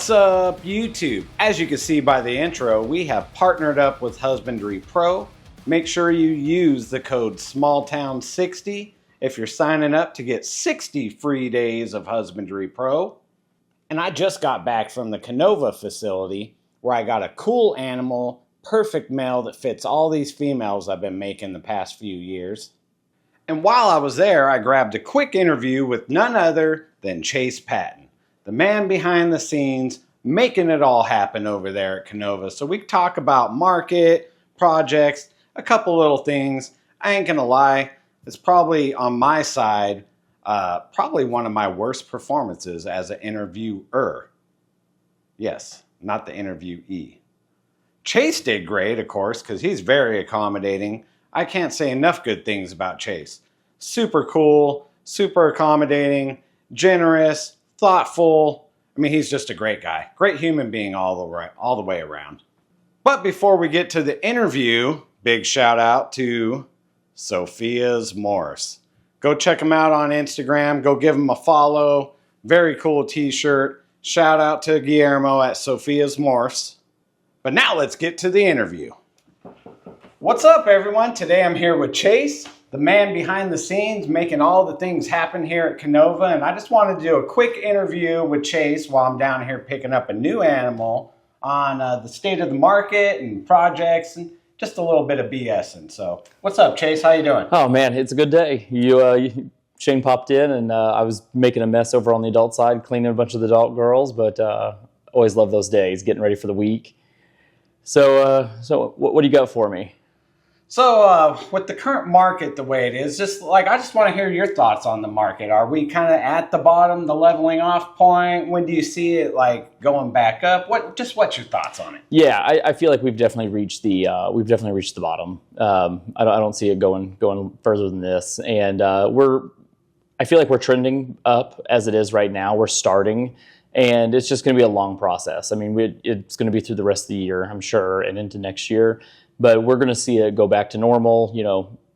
What's up, YouTube? As you can see by the intro, we have partnered up with Husbandry Pro. Make sure you use the code smalltownxotics if you're signing up to get 60 free days of Husbandry Pro. And I just got back from the Kinova facility where I got a cool animal, perfect male that fits all these females I've been making the past few years. And while I was there, I grabbed a quick interview with none other than Chaise, the man behind the scenes, making it all happen over there at Kinova. So we talk about market, projects, a couple little things. I ain't gonna lie, it's probably on my side, probably one of my worst performances as an interviewer. Yes, not the interviewee. Chaise did great, of course, because he's very accommodating. I can't say enough good things about Chaise. Super cool, super accommodating, generous, thoughtful. I mean, he's just a great guy. Great human being all the way around. But before we get to the interview, big shout out to Sophia's Morse. Go check him out on Instagram. Go give him a follow. Very cool t-shirt. Shout out to Guillermo at Sophia's Morse. But now let's get to the interview. What's up, everyone? Today I'm here with Chaise, the man behind the scenes, making all the things happen here at Kinova. And I just wanted to do a quick interview with Chaise while I'm down here picking up a new animal on the state of the market and projects and just a little bit of BSing. So what's up, Chaise? How you doing? Oh, man, it's a good day. Shane popped in, and I was making a mess over on the adult side, cleaning a bunch of the adult girls, but always love those days, getting ready for the week. So what do you got for me? So with the current market the way it is, I just want to hear your thoughts on the market. Are we kind of at the bottom, the leveling off point? When do you see it like going back up? What's your thoughts on it? Yeah, I feel like we've definitely reached the bottom. I don't see it going further than this, and I feel like we're trending up as it is right now. We're starting, and it's just going to be a long process. I mean, it's going to be through the rest of the year, I'm sure, and into next year. But we're going to see it go back to normal,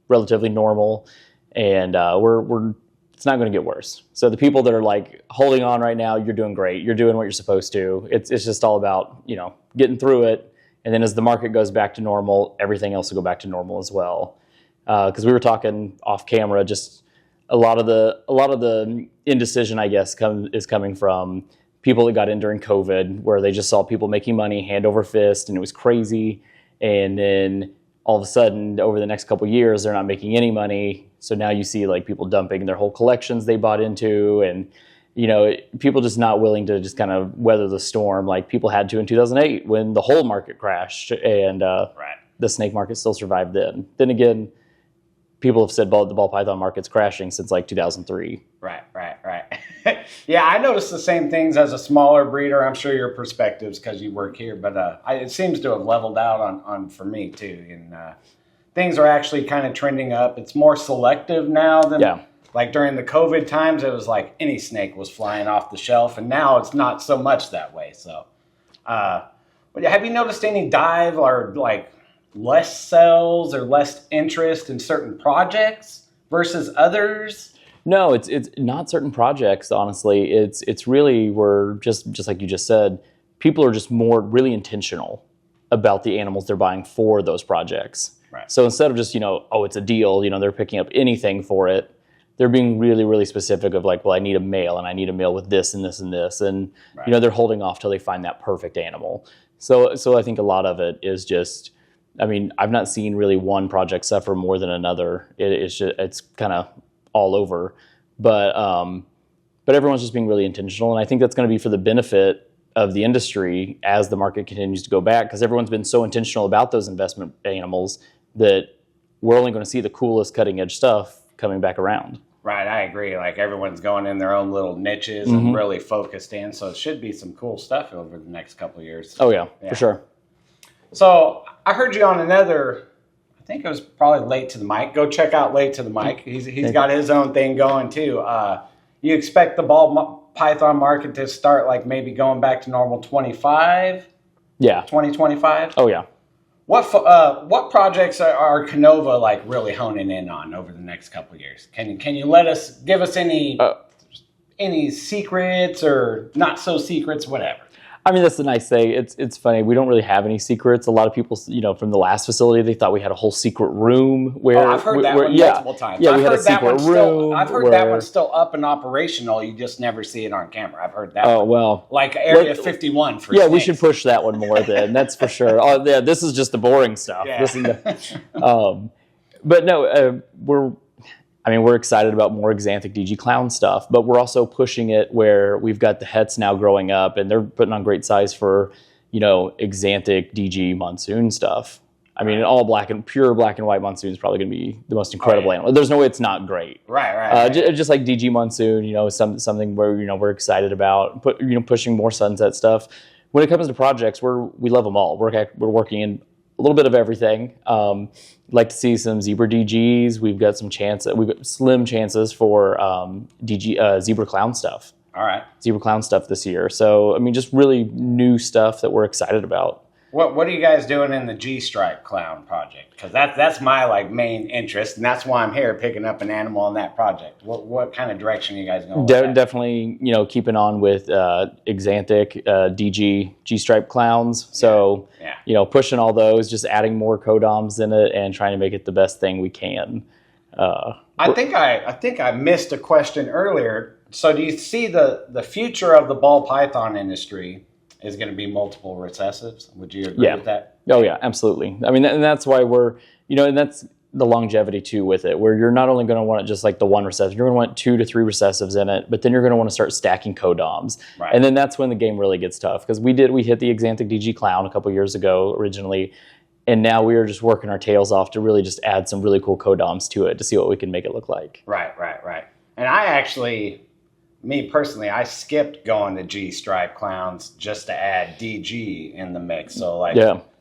relatively normal, and it's not going to get worse. So the people that are like holding on right now, you're doing great. You're doing what you're supposed to. It's just all about getting through it, and then as the market goes back to normal, everything else will go back to normal as well. Because we were talking off camera, just a lot of the indecision, I guess, is coming from people that got in during COVID, where they just saw people making money hand over fist, and it was crazy. And then all of a sudden, over the next couple of years, they're not making any money. So now you see like people dumping their whole collections they bought into, and people just not willing to just kind of weather the storm like people had to in 2008 when the whole market crashed, and the snake market still survived then. Then again, people have said the ball python market's crashing since like 2003. Right. Yeah, I noticed the same things as a smaller breeder. I'm sure your perspectives because you work here, but it seems to have leveled out on for me too. And things are actually kind of trending up. It's more selective now than like during the COVID times. It was like any snake was flying off the shelf, and now it's not so much that way. So, have you noticed any dive or like less sales or less interest in certain projects versus others? No, it's not certain projects, honestly. It's really, we're just like you just said, people are just more really intentional about the animals they're buying for those projects. Right. So instead of just, it's a deal, they're picking up anything for it, they're being really, really specific of like, well, I need a male and I need a male with this and this and this. And, they're holding off till they find that perfect animal. So I think a lot of it is just, I've not seen really one project suffer more than another. It's kind of all over, but everyone's just being really intentional, and I think that's going to be for the benefit of the industry as the market continues to go back, because everyone's been so intentional about those investment animals that we're only going to see the coolest cutting edge stuff coming back around. Right, I agree. Like everyone's going in their own little niches and really focused in, so it should be some cool stuff over the next couple of years. Oh yeah, for sure. So I heard you on another, I think it was probably Late to the Mic. Go check out Late to the Mic. He's got his own thing going too. You expect the ball python market to start like maybe going back to normal 2025? Oh yeah. What projects are Kinova like really honing in on over the next couple of years? Can you give us any secrets or not so secrets, whatever? I mean, that's the nice thing. It's funny. We don't really have any secrets. A lot of people, from the last facility, they thought we had a whole secret room where. I've heard that one multiple times. Yeah, we had a secret room. I've heard that one's still up and operational. You just never see it on camera. I've heard that. Oh, well. Like Area 51 for Yeah, snakes. we should push that one more then. That's for sure. Oh, yeah, this is just the boring stuff. Yeah. But no, we're excited about more Xanthic DG clown stuff, but we're also pushing it where we've got the hets now growing up, and they're putting on great size for, Xanthic DG monsoon stuff. I mean, pure black and white monsoon is probably going to be the most incredible animal. There's no way it's not great. Right. Just like DG monsoon, something where we're excited about, pushing more sunset stuff. When it comes to projects, we love them all. We're working in a little bit of everything. Like to see some zebra DGs. We've got slim chances for zebra clown stuff. All right. Zebra clown stuff this year. So, just really new stuff that we're excited about. What are you guys doing in the G-stripe clown project? Because that's my main interest, and that's why I'm here picking up an animal on that project. What kind of direction are you guys going? Definitely, keeping on with Xanthic, DG, G-stripe clowns. So, pushing all those, just adding more codoms in it, and trying to make it the best thing we can. I think I missed a question earlier. So, do you see the future of the ball python industry is going to be multiple recessives? Would you agree with that? Oh, yeah, absolutely. I mean, and that's why we're, and that's the longevity, too, with it, where you're not only going to want just like the one recessive, you're going to want 2 to 3 recessives in it, but then you're going to want to start stacking codoms. Right. And then that's when the game really gets tough, because we hit the Xanthic DG clown a couple years ago originally, and now we are just working our tails off to really just add some really cool codoms to it to see what we can make it look like. Right. And I actually... Me personally, I skipped going to G-stripe clowns just to add DG in the mix. So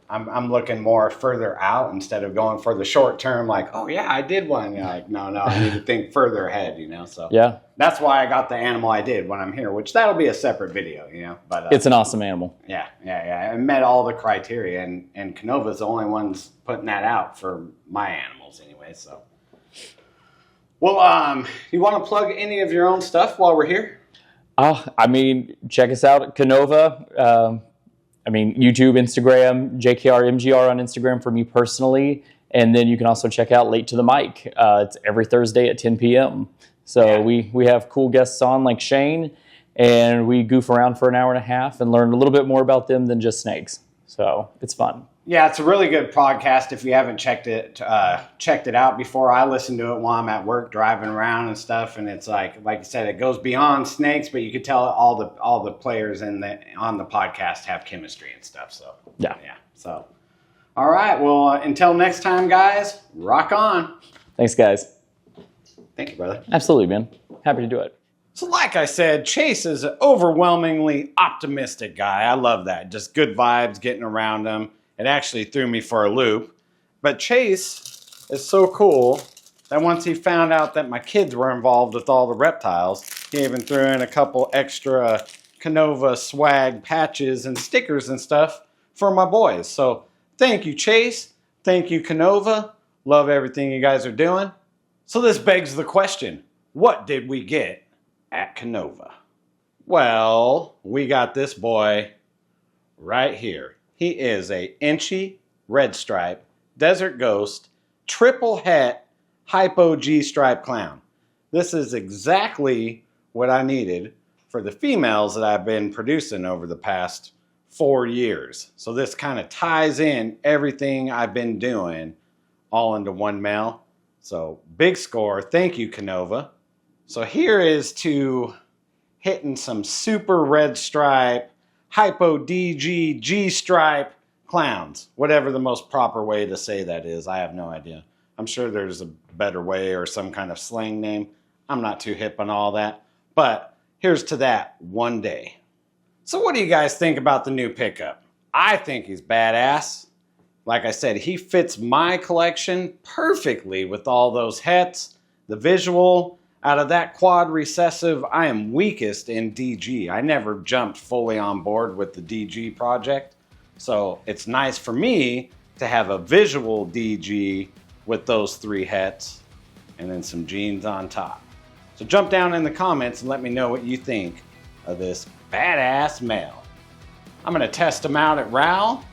I'm looking more further out instead of going for the short term. Like, oh yeah, I did one. You're like, no, I need to think further ahead. So that's why I got the animal I did when I'm here, which that'll be a separate video. But it's an awesome animal. Yeah. It met all the criteria, and Kinova's the only ones putting that out for my animals anyway. So. Well, you want to plug any of your own stuff while we're here? Check us out at Kinova. YouTube, Instagram, JKR, on Instagram for me personally. And then you can also check out Late to the Mic. It's every Thursday at 10 p.m. So we have cool guests on like Shane, and we goof around for an hour and a half and learn a little bit more about them than just snakes. So it's fun. Yeah, it's a really good podcast. If you haven't checked it out before, I listen to it while I'm at work driving around and stuff. And it's like you said, it goes beyond snakes, but you could tell all the players on the podcast have chemistry and stuff. So yeah. So all right. Well, until next time, guys, rock on. Thanks, guys. Thank you, brother. Absolutely, man. Happy to do it. So like I said, Chaise is an overwhelmingly optimistic guy. I love that. Just good vibes, getting around him. It actually threw me for a loop. But Chaise is so cool that once he found out that my kids were involved with all the reptiles, he even threw in a couple extra Kinova swag patches and stickers and stuff for my boys. So thank you, Chaise. Thank you, Kinova. Love everything you guys are doing. So this begs the question, what did we get at Kinova? Well, we got this boy right here. He is a inchy red stripe desert ghost triple het hypo G stripe clown. This is exactly what I needed for the females that I've been producing over the past 4 years. So this kind of ties in everything I've been doing all into one male. So big score. Thank you, Kinova. So here is to hitting some super red stripe hypo DG G stripe clowns, whatever the most proper way to say that is. I have no idea. I'm sure there's a better way or some kind of slang name. I'm not too hip on all that, but here's to that one day. So what do you guys think about the new pickup? I think he's badass. Like I said, he fits my collection perfectly with all those hets, the visual. Out of that quad recessive, I am weakest in DG. I never jumped fully on board with the DG project. So it's nice for me to have a visual DG with those 3 hets and then some jeans on top. So jump down in the comments and let me know what you think of this badass male. I'm gonna test them out at RAL.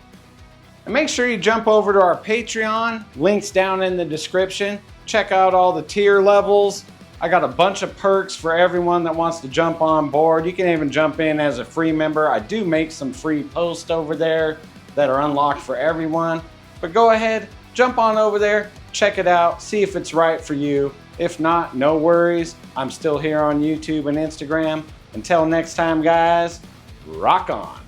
And make sure you jump over to our Patreon, links down in the description. Check out all the tier levels. I got a bunch of perks for everyone that wants to jump on board. You can even jump in as a free member. I do make some free posts over there that are unlocked for everyone. But go ahead, jump on over there, check it out, see if it's right for you. If not, no worries. I'm still here on YouTube and Instagram. Until next time, guys, rock on.